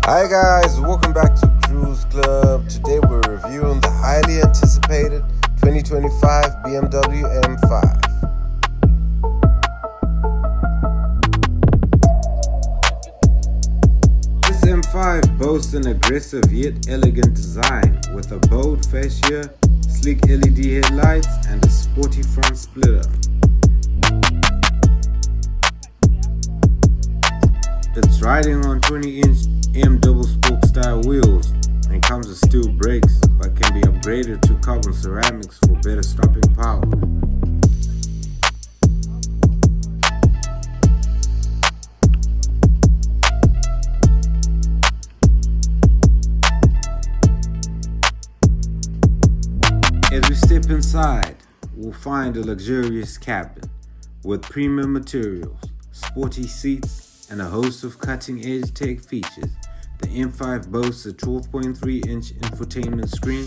Hi guys, welcome back to Kruze Club. Today we're reviewing the highly anticipated 2025 BMW M5. This M5 boasts an aggressive yet elegant design with a bold fascia, sleek LED headlights and a sporty front splitter. It's riding on 20-inch M double spoke style wheels and comes with steel brakes but can be upgraded to carbon ceramics for better stopping power. As we step inside, we'll find a luxurious cabin with premium materials, sporty seats, and a host of cutting-edge tech features. The M5 boasts a 12.3-inch infotainment screen,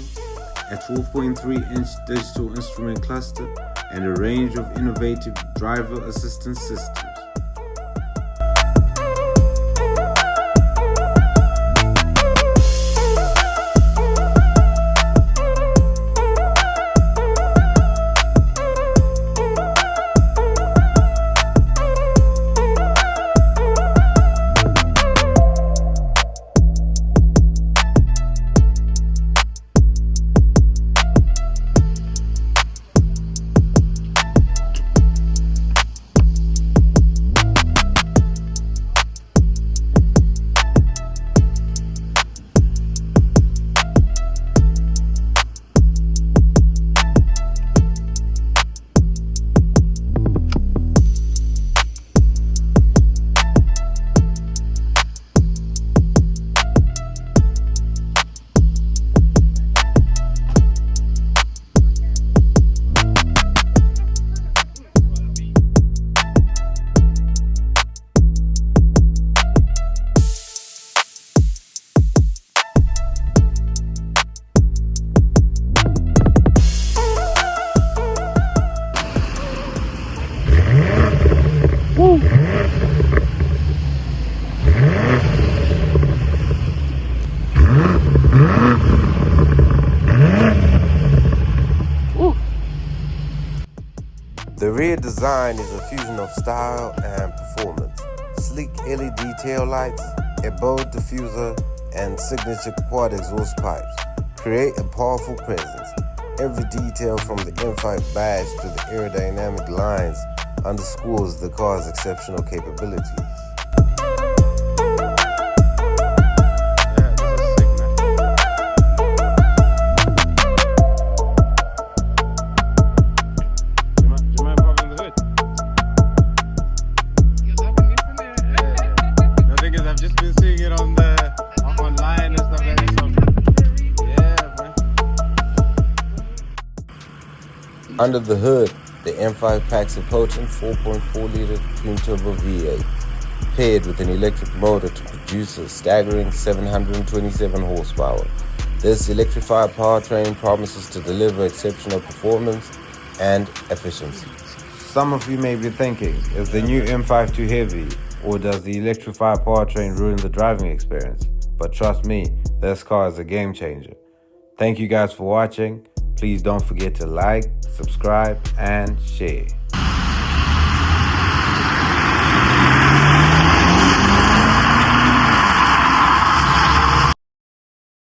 a 12.3-inch digital instrument cluster, and a range of innovative driver assistance systems. The rear design is a fusion of style and performance. Sleek LED taillights, a bold diffuser, and signature quad exhaust pipes create a powerful presence. Every detail from the M5 badge to the aerodynamic lines underscores the car's exceptional capabilities. Under the hood, the M5 packs a potent 4.4-liter twin-turbo V8, paired with an electric motor to produce a staggering 727 horsepower. This electrified powertrain promises to deliver exceptional performance and efficiency. Some of you may be thinking, is the new M5 too heavy, or does the electrified powertrain ruin the driving experience? But trust me, this car is a game changer. Thank you guys for watching. Please don't forget to like, subscribe, and share.